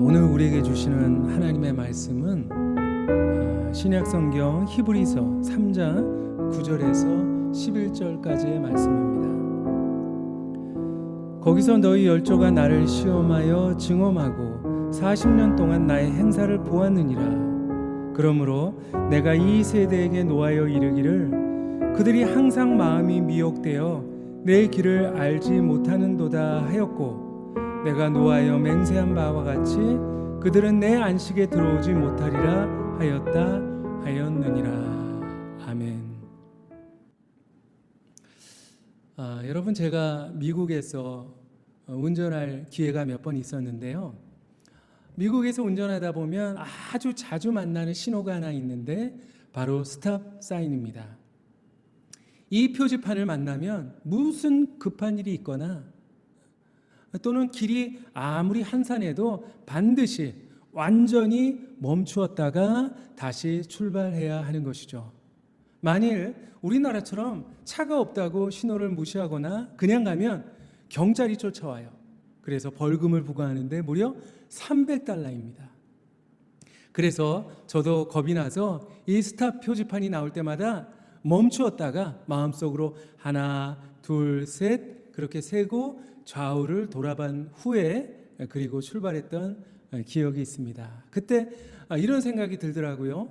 오늘 우리에게 주시는 하나님의 말씀은 신약성경 히브리서 3장 9절에서 11절까지의 말씀입니다. 거기서 너희 열조가 나를 시험하여 증험하고 40년 동안 나의 행사를 보았느니라. 그러므로 내가 이 세대에게 노하여 이르기를 그들이 항상 마음이 미혹되어 내 길을 알지 못하는도다 하였고, 내가 노하여 맹세한 바와 같이 그들은 내 안식에 들어오지 못하리라 하였느니라. 아멘. 여러분, 제가 미국에서 운전할 기회가 몇 번 있었는데요. 미국에서 운전하다 보면 아주 자주 만나는 신호가 하나 있는데 바로 스탑 사인입니다. 이 표지판을 만나면 무슨 급한 일이 있거나 또는 길이 아무리 한산해도 반드시 완전히 멈추었다가 다시 출발해야 하는 것이죠. 만일 우리나라처럼 차가 없다고 신호를 무시하거나 그냥 가면 경찰이 쫓아와요. 그래서 벌금을 부과하는데 무려 $300입니다. 그래서 저도 겁이 나서 이 스탑 표지판이 나올 때마다 멈추었다가 마음속으로 하나, 둘, 셋 그렇게 세고 좌우를 돌아본 후에 그리고 출발했던 기억이 있습니다. 그때 이런 생각이 들더라고요.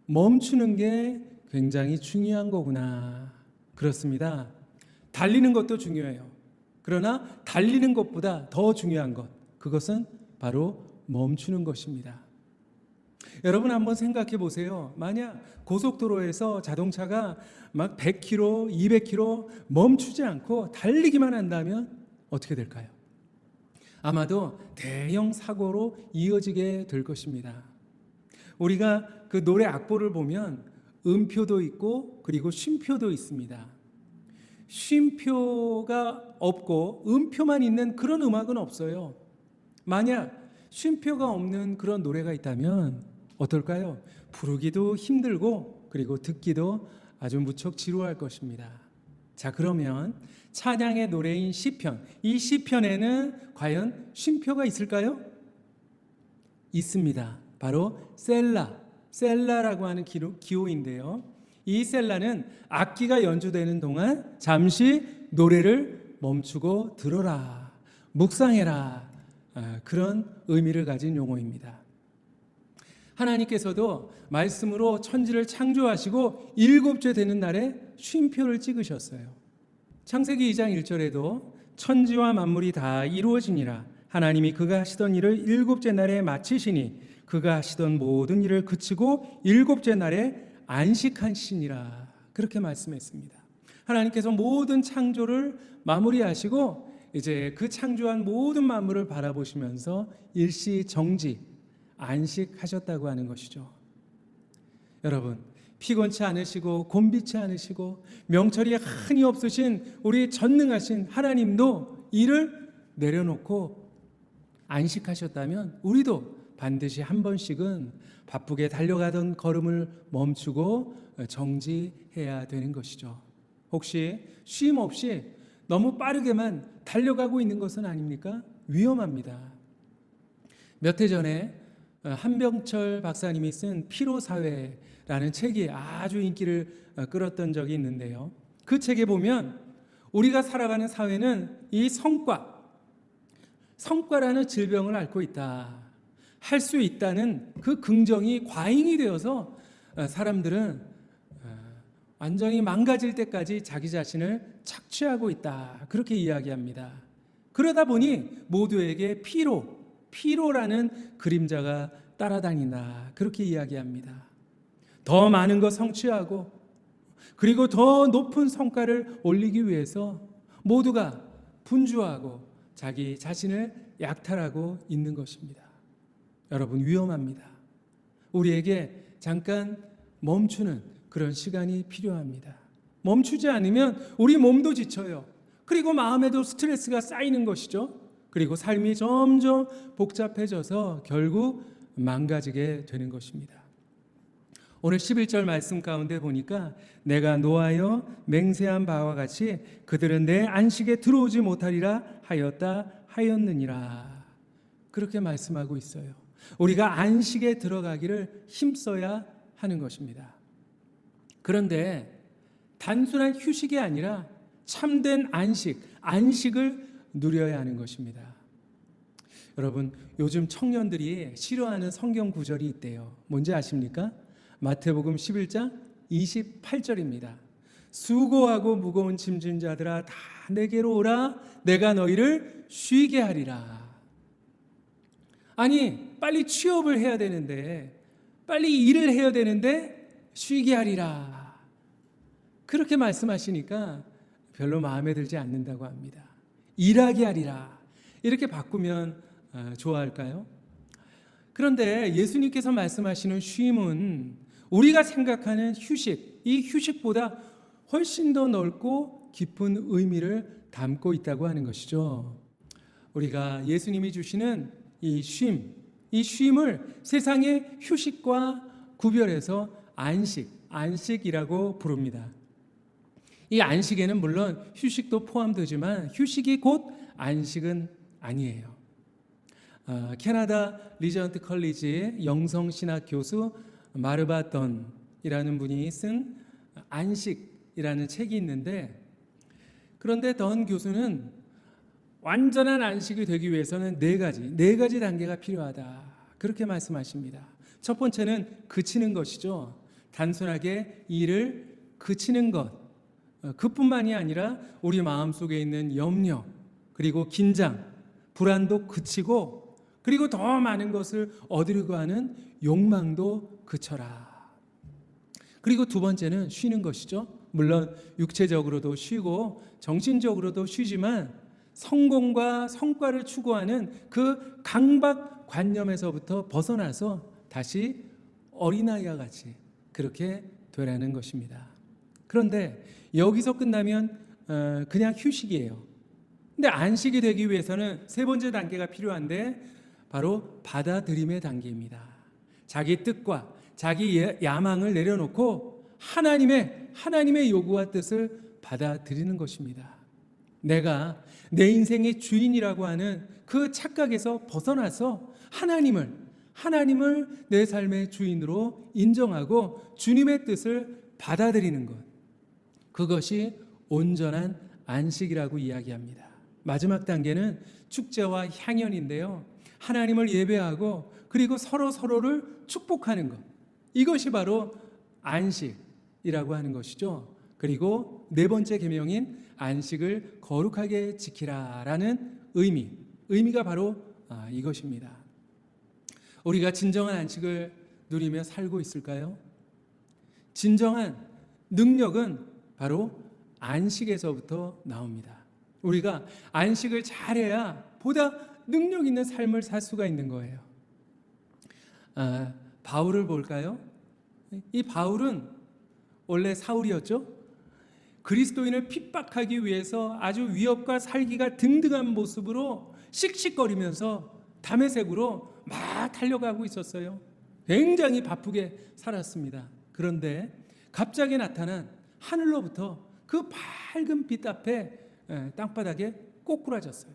멈추는 게 굉장히 중요한 거구나. 그렇습니다. 달리는 것도 중요해요. 그러나 달리는 것보다 더 중요한 것, 그것은 바로 멈추는 것입니다. 여러분 한번 생각해 보세요. 만약 고속도로에서 자동차가 막 100km, 200km 멈추지 않고 달리기만 한다면 어떻게 될까요? 아마도 대형 사고로 이어지게 될 것입니다. 우리가 그 노래 악보를 보면 음표도 있고 그리고 쉼표도 있습니다. 쉼표가 없고 음표만 있는 그런 음악은 없어요. 만약 쉼표가 없는 그런 노래가 있다면 어떨까요? 부르기도 힘들고 그리고 듣기도 아주 무척 지루할 것입니다. 자, 그러면 찬양의 노래인 시편, 이 시편에는 과연 쉼표가 있을까요? 있습니다. 바로 셀라라고 하는 기호인데요. 이 셀라는 악기가 연주되는 동안 잠시 노래를 멈추고 들어라, 묵상해라, 그런 의미를 가진 용어입니다. 하나님께서도 말씀으로 천지를 창조하시고 7째 되는 날에 쉼표를 찍으셨어요. 창세기 2장 1절에도 천지와 만물이 다 이루어지니라 하나님이 그가 하시던 일을 7째 날에 마치시니 그가 하시던 모든 일을 그치고 7째 날에 안식하시니라 그렇게 말씀했습니다. 하나님께서 모든 창조를 마무리하시고 이제 그 창조한 모든 만물을 바라보시면서 일시정지 안식하셨다고 하는 것이죠. 여러분, 피곤치 않으시고 곤비치 않으시고 명철이 한이 없으신 우리 전능하신 하나님도 일을 내려놓고 안식하셨다면 우리도 반드시 한 번씩은 바쁘게 달려가던 걸음을 멈추고 정지해야 되는 것이죠. 혹시 쉼 없이 너무 빠르게만 달려가고 있는 것은 아닙니까? 위험합니다. 몇 해 전에 한병철 박사님이 쓴 피로사회라는 책이 아주 인기를 끌었던 적이 있는데요. 그 책에 보면 우리가 살아가는 사회는 이 성과라는 질병을 앓고 있다. 할 수 있다는 그 긍정이 과잉이 되어서 사람들은 완전히 망가질 때까지 자기 자신을 착취하고 있다. 그렇게 이야기합니다. 그러다 보니 모두에게 피로라는 그림자가 따라다닌다. 그렇게 이야기합니다. 더 많은 것 성취하고 그리고 더 높은 성과를 올리기 위해서 모두가 분주하고 자기 자신을 약탈하고 있는 것입니다. 여러분, 위험합니다. 우리에게 잠깐 멈추는 그런 시간이 필요합니다. 멈추지 않으면 우리 몸도 지쳐요. 그리고 마음에도 스트레스가 쌓이는 것이죠. 그리고 삶이 점점 복잡해져서 결국 망가지게 되는 것입니다. 오늘 11절 말씀 가운데 보니까 내가 노하여 맹세한 바와 같이 그들은 내 안식에 들어오지 못하리라 하였느니라. 그렇게 말씀하고 있어요. 우리가 안식에 들어가기를 힘써야 하는 것입니다. 그런데 단순한 휴식이 아니라 참된 안식을 누려야 하는 것입니다. 여러분, 요즘 청년들이 싫어하는 성경 구절이 있대요. 뭔지 아십니까? 마태복음 11장 28절입니다. 수고하고 무거운 짐진 자들아 다 내게로 오라 내가 너희를 쉬게 하리라. 아니, 빨리 취업을 해야 되는데, 빨리 일을 해야 되는데 쉬게 하리라. 그렇게 말씀하시니까 별로 마음에 들지 않는다고 합니다. 일하게 하리라. 이렇게 바꾸면 좋아할까요? 그런데 예수님께서 말씀하시는 쉼은 우리가 생각하는 휴식, 이 휴식보다 훨씬 더 넓고 깊은 의미를 담고 있다고 하는 것이죠. 우리가 예수님이 주시는 이 쉼을 세상의 휴식과 구별해서 안식이라고 부릅니다. 이 안식에는 물론 휴식도 포함되지만 휴식이 곧 안식은 아니에요. 캐나다 리전트 컬리지의 영성신학 교수 마르바던이라는 분이 쓴 안식이라는 책이 있는데, 그런데 던 교수는 완전한 안식이 되기 위해서는 네 가지 단계가 필요하다, 그렇게 말씀하십니다. 첫 번째는 그치는 것이죠. 단순하게 일을 그치는 것, 그뿐만이 아니라 우리 마음속에 있는 염려, 그리고 긴장, 불안도 그치고, 그리고 더 많은 것을 얻으려고 하는 욕망도 그쳐라. 그리고 두 번째는 쉬는 것이죠. 물론 육체적으로도 쉬고 정신적으로도 쉬지만 성공과 성과를 추구하는 그 강박관념에서부터 벗어나서 다시 어린아이와 같이 그렇게 되라는 것입니다. 그런데 여기서 끝나면 그냥 휴식이에요. 근데 안식이 되기 위해서는 세 번째 단계가 필요한데, 바로 받아들임의 단계입니다. 자기 뜻과 자기 야망을 내려놓고 하나님의 요구와 뜻을 받아들이는 것입니다. 내가 내 인생의 주인이라고 하는 그 착각에서 벗어나서 하나님을 내 삶의 주인으로 인정하고 주님의 뜻을 받아들이는 것, 그것이 온전한 안식이라고 이야기합니다. 마지막 단계는 축제와 향연인데요, 하나님을 예배하고 그리고 서로를 축복하는 것, 이것이 바로 안식이라고 하는 것이죠. 그리고 네 번째 계명인 안식을 거룩하게 지키라라는 의미가 바로 이것입니다. 우리가 진정한 안식을 누리며 살고 있을까요? 진정한 능력은 바로 안식에서부터 나옵니다. 우리가 안식을 잘해야 보다 능력 있는 삶을 살 수가 있는 거예요. 바울을 볼까요? 이 바울은 원래 사울이었죠. 그리스도인을 핍박하기 위해서 아주 위협과 살기가 등등한 모습으로 씩씩거리면서 다메섹으로 막 달려가고 있었어요. 굉장히 바쁘게 살았습니다. 그런데 갑자기 나타난 하늘로부터 그 밝은 빛 앞에 땅바닥에 꼬꾸라졌어요.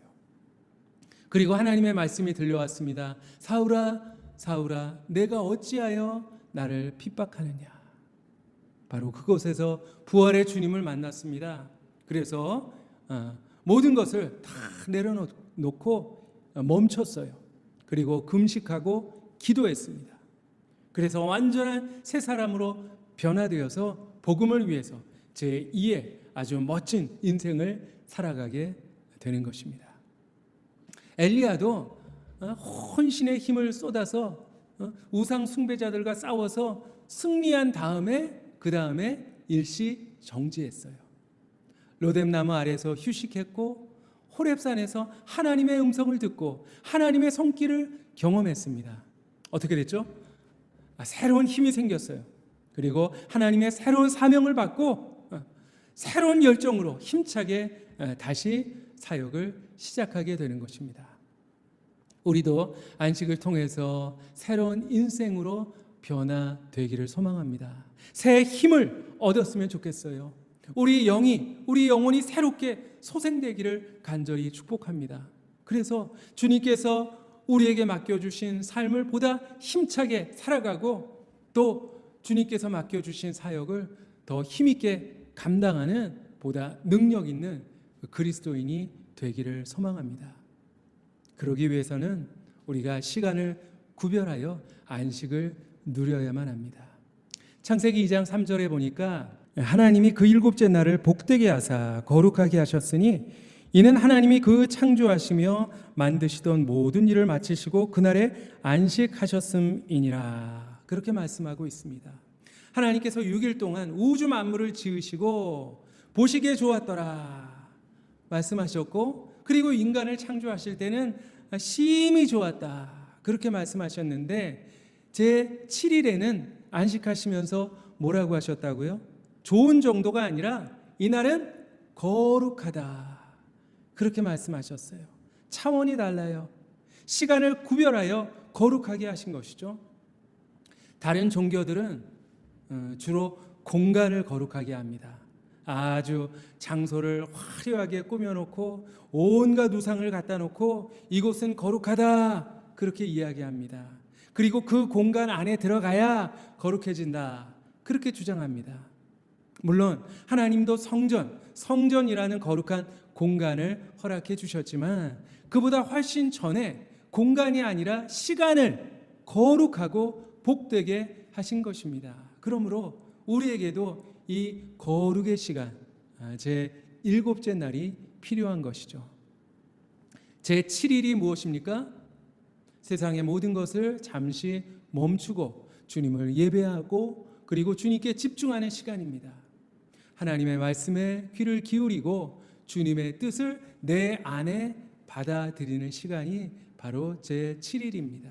그리고 하나님의 말씀이 들려왔습니다. 사울아, 사울아, 내가 어찌하여 나를 핍박하느냐. 바로 그곳에서 부활의 주님을 만났습니다. 그래서 모든 것을 다 내려놓고 멈췄어요. 그리고 금식하고 기도했습니다. 그래서 완전한 새 사람으로 변화되어서 복음을 위해서 제2의 아주 멋진 인생을 살아가게 되는 것입니다. 엘리야도 혼신의 힘을 쏟아서 우상 숭배자들과 싸워서 승리한 다음에 그 다음에 일시정지했어요. 로뎀나무 아래에서 휴식했고 호렙산에서 하나님의 음성을 듣고 하나님의 손길을 경험했습니다. 어떻게 됐죠? 새로운 힘이 생겼어요. 그리고 하나님의 새로운 사명을 받고 새로운 열정으로 힘차게 다시 사역을 시작하게 되는 것입니다. 우리도 안식을 통해서 새로운 인생으로 변화되기를 소망합니다. 새 힘을 얻었으면 좋겠어요. 우리 영혼이 새롭게 소생되기를 간절히 축복합니다. 그래서 주님께서 우리에게 맡겨주신 삶을 보다 힘차게 살아가고 또 주님께서 맡겨주신 사역을 더 힘있게 감당하는 보다 능력 있는 그리스도인이 되기를 소망합니다. 그러기 위해서는 우리가 시간을 구별하여 안식을 누려야만 합니다. 창세기 2장 3절에 보니까 하나님이 그 일곱째 날을 복되게 하사 거룩하게 하셨으니 이는 하나님이 그 창조하시며 만드시던 모든 일을 마치시고 그날에 안식하셨음이니라. 그렇게 말씀하고 있습니다. 하나님께서 6일 동안 우주 만물을 지으시고 보시기에 좋았더라 말씀하셨고, 그리고 인간을 창조하실 때는 심히 좋았다 그렇게 말씀하셨는데 제7일에는 안식하시면서 뭐라고 하셨다고요? 좋은 정도가 아니라 이날은 거룩하다 그렇게 말씀하셨어요. 차원이 달라요. 시간을 구별하여 거룩하게 하신 것이죠. 다른 종교들은 주로 공간을 거룩하게 합니다. 아주 장소를 화려하게 꾸며놓고 온갖 우상을 갖다 놓고 이곳은 거룩하다 그렇게 이야기합니다. 그리고 그 공간 안에 들어가야 거룩해진다 그렇게 주장합니다. 물론 하나님도 성전이라는 거룩한 공간을 허락해 주셨지만 그보다 훨씬 전에 공간이 아니라 시간을 거룩하고 복되게 하신 것입니다. 그러므로 우리에게도 이 거룩의 시간, 제 7째 날이 필요한 것이죠. 제 7일이 무엇입니까? 세상의 모든 것을 잠시 멈추고 주님을 예배하고 그리고 주님께 집중하는 시간입니다. 하나님의 말씀에 귀를 기울이고 주님의 뜻을 내 안에 받아들이는 시간이 바로 제 7일입니다.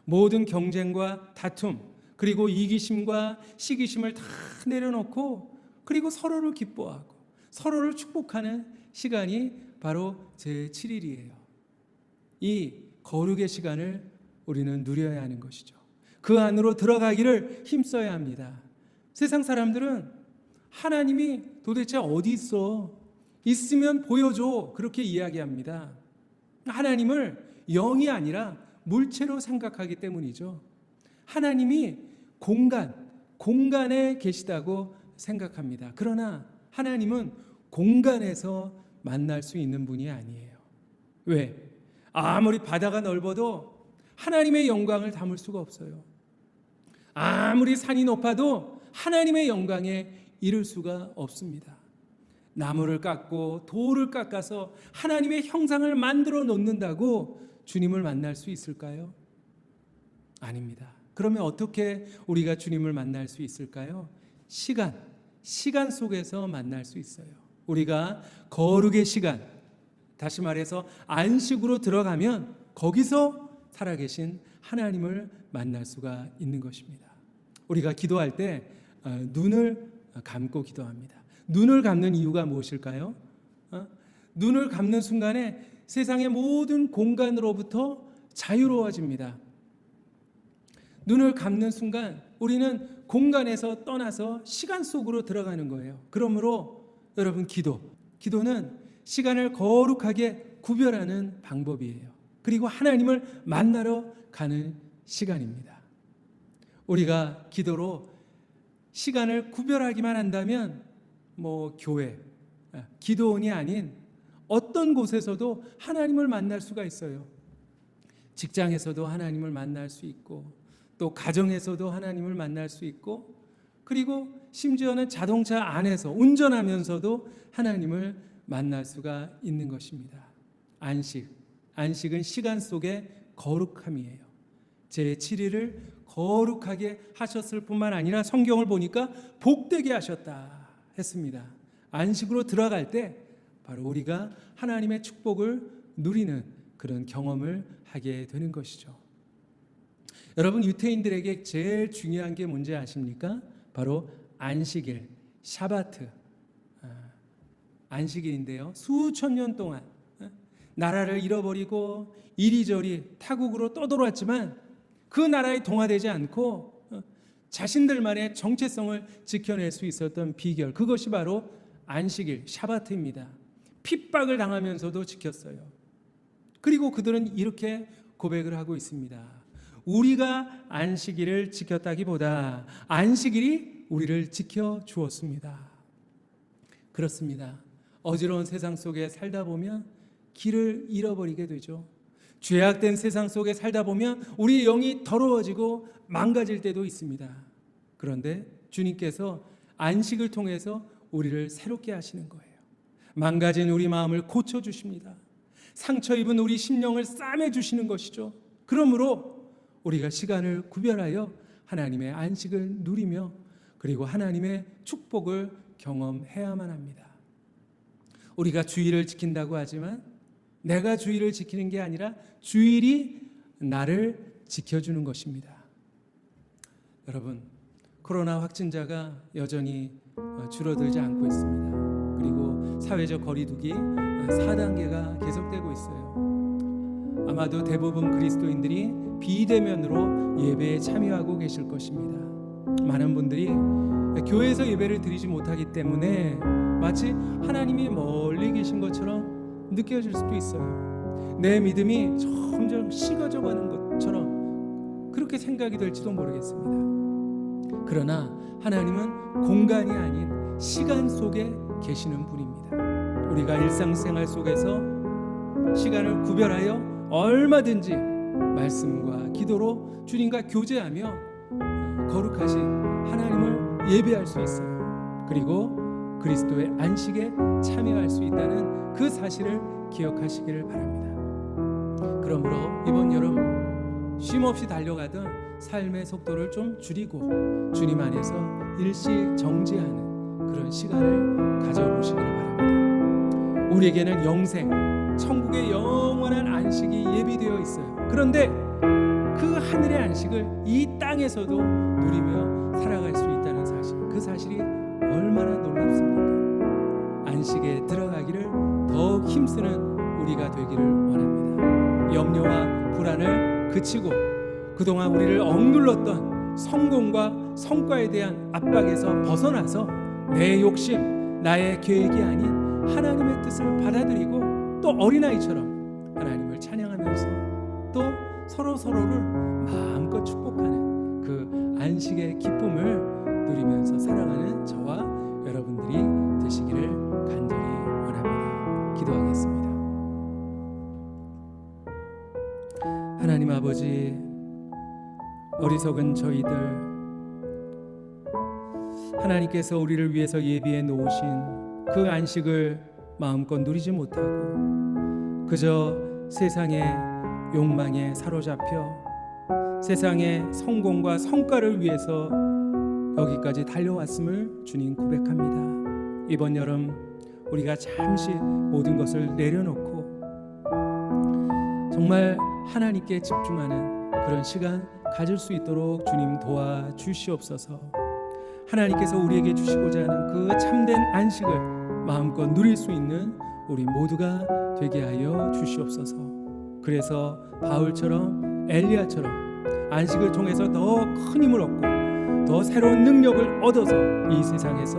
모든 경쟁과 다툼 그리고 이기심과 시기심을 다 내려놓고 그리고 서로를 기뻐하고 서로를 축복하는 시간이 바로 제 7일이에요. 이 거룩의 시간을 우리는 누려야 하는 것이죠. 그 안으로 들어가기를 힘써야 합니다. 세상 사람들은 하나님이 도대체 어디 있어? 있으면 보여줘. 그렇게 이야기합니다. 하나님을 영이 아니라 물체로 생각하기 때문이죠. 하나님이 공간에 계시다고 생각합니다. 그러나 하나님은 공간에서 만날 수 있는 분이 아니에요. 왜? 아무리 바다가 넓어도 하나님의 영광을 담을 수가 없어요. 아무리 산이 높아도 하나님의 영광에 이를 수가 없습니다. 나무를 깎고 돌을 깎아서 하나님의 형상을 만들어 놓는다고 주님을 만날 수 있을까요? 아닙니다. 그러면 어떻게 우리가 주님을 만날 수 있을까요? 시간 속에서 만날 수 있어요. 우리가 거룩의 시간, 다시 말해서 안식으로 들어가면 거기서 살아계신 하나님을 만날 수가 있는 것입니다. 우리가 기도할 때 눈을 감고 기도합니다. 눈을 감는 이유가 무엇일까요? 눈을 감는 순간에 세상의 모든 공간으로부터 자유로워집니다. 눈을 감는 순간 우리는 공간에서 떠나서 시간 속으로 들어가는 거예요. 그러므로 여러분 기도는 시간을 거룩하게 구별하는 방법이에요. 그리고 하나님을 만나러 가는 시간입니다. 우리가 기도로 시간을 구별하기만 한다면 교회, 기도원이 아닌 어떤 곳에서도 하나님을 만날 수가 있어요. 직장에서도 하나님을 만날 수 있고 또 가정에서도 하나님을 만날 수 있고 그리고 심지어는 자동차 안에서 운전하면서도 하나님을 만날 수가 있는 것입니다. 안식은 시간 속의 거룩함이에요. 제 7일을 거룩하게 하셨을 뿐만 아니라 성경을 보니까 복되게 하셨다 했습니다. 안식으로 들어갈 때 바로 우리가 하나님의 축복을 누리는 그런 경험을 하게 되는 것이죠. 여러분, 유대인들에게 제일 중요한 게 뭔지 아십니까? 바로 안식일, 샤바트, 안식일인데요. 수천 년 동안 나라를 잃어버리고 이리저리 타국으로 떠돌았지만 그 나라에 동화되지 않고 자신들만의 정체성을 지켜낼 수 있었던 비결, 그것이 바로 안식일, 샤바트입니다. 핍박을 당하면서도 지켰어요. 그리고 그들은 이렇게 고백을 하고 있습니다. 우리가 안식일을 지켰다기보다 안식일이 우리를 지켜주었습니다. 그렇습니다. 어지러운 세상 속에 살다 보면 길을 잃어버리게 되죠. 죄악된 세상 속에 살다 보면 우리의 영이 더러워지고 망가질 때도 있습니다. 그런데 주님께서 안식을 통해서 우리를 새롭게 하시는 거예요. 망가진 우리 마음을 고쳐주십니다. 상처 입은 우리 심령을 싸매주시는 것이죠. 그러므로 우리가 시간을 구별하여 하나님의 안식을 누리며 그리고 하나님의 축복을 경험해야만 합니다. 우리가 주일을 지킨다고 하지만 내가 주일을 지키는 게 아니라 주일이 나를 지켜주는 것입니다. 여러분, 코로나 확진자가 여전히 줄어들지 않고 있습니다. 그리고 사회적 거리두기 4단계가 계속되고 있어요. 아마도 대부분 그리스도인들이 비대면으로 예배에 참여하고 계실 것입니다. 많은 분들이 교회에서 예배를 드리지 못하기 때문에 마치 하나님이 멀리 계신 것처럼 느껴질 수도 있어요. 내 믿음이 점점 식어져 가는 것처럼 그렇게 생각이 될지도 모르겠습니다. 그러나 하나님은 공간이 아닌 시간 속에 계시는 분입니다. 우리가 일상생활 속에서 시간을 구별하여 얼마든지 말씀과 기도로 주님과 교제하며 거룩하신 하나님을 예배할 수 있어요. 그리고 그리스도의 안식에 참여할 수 있다는 그 사실을 기억하시기를 바랍니다. 그러므로 이번 여름 쉼없이 달려가던 삶의 속도를 좀 줄이고 주님 안에서 일시 정지하는 그런 시간을 가져보시기를 바랍니다. 우리에게는 영생, 천국의 영원한 안식이 예비되어 있어요. 그런데 그 하늘의 안식을 이 땅에서도 누리며 살아갈 수 있다는 사실, 그 사실이 얼마나 놀랍습니까? 안식에 들어가기를 더욱 힘쓰는 우리가 되기를 원합니다. 염려와 불안을 그치고 그동안 우리를 억눌렀던 성공과 성과에 대한 압박에서 벗어나서 내 욕심, 나의 계획이 아닌 하나님의 뜻을 받아들이고 또 어린아이처럼 하나님을 찬양하면서 또 서로를 마음껏 축복하는 그 안식의 기쁨을 누리면서 살아가는 저와 여러분들이 되시기를 간절히 원합니다. 기도하겠습니다. 하나님 아버지, 어리석은 저희들, 하나님께서 우리를 위해서 예비해 놓으신 그 안식을 마음껏 누리지 못하고 그저 세상의 욕망에 사로잡혀 세상의 성공과 성과를 위해서 여기까지 달려왔음을 주님 고백합니다. 이번 여름 우리가 잠시 모든 것을 내려놓고 정말 하나님께 집중하는 그런 시간 가질 수 있도록 주님 도와주시옵소서. 하나님께서 우리에게 주시고자 하는 그 참된 안식을 마음껏 누릴 수 있는 우리 모두가 되게 하여 주시옵소서. 그래서 바울처럼 엘리야처럼 안식을 통해서 더 큰 힘을 얻고 더 새로운 능력을 얻어서 이 세상에서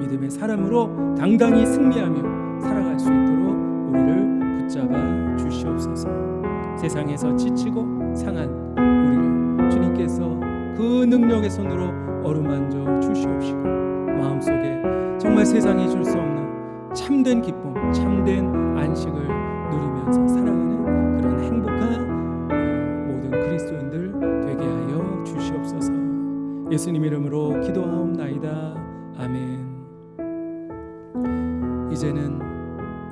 믿음의 사람으로 당당히 승리하며 살아갈 수 있도록 우리를 붙잡아 주시옵소서. 세상에서 지치고 상한 우리를 주님께서 그 능력의 손으로 어루만져 주시옵시고 마음속에 정말 세상이 줄 수 없는 참된 기쁨, 참된 안식을 누리면서 살아가는 그런 행복한 모든 그리스도인들 되게 하여 주시옵소서. 예수님 이름으로 기도하옵나이다. 아멘. 이제는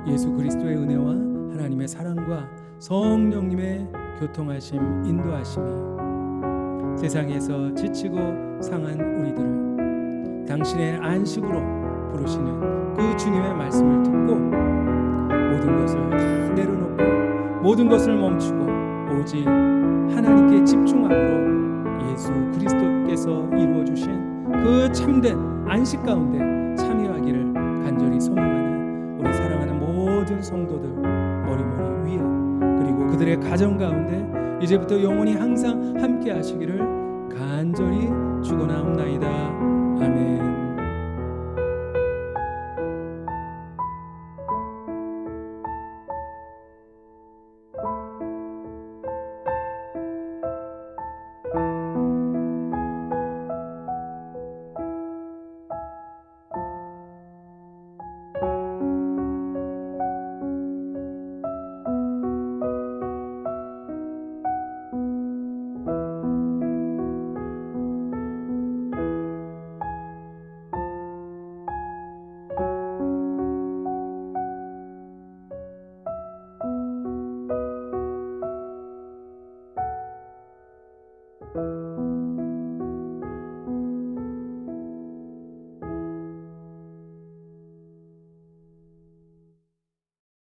예수 그리스도의 은혜와 하나님의 사랑과 성령님의 교통하심, 인도하심이 세상에서 지치고 상한 우리들을 당신의 안식으로 부르시는 그 주님의 말씀을 듣고 모든 것을 다 내려놓고 모든 것을 멈추고 오직 하나님께 집중함으로 예수 그리스도께서 이루어주신 그 참된 안식 가운데 참여하기를 간절히 소망하는 우리 사랑하는 모든 성도들 머리머리 위에 그리고 그들의 가정 가운데 이제부터 영원히 항상 함께 하시기를 간절히 축원하옵나이다. 아멘.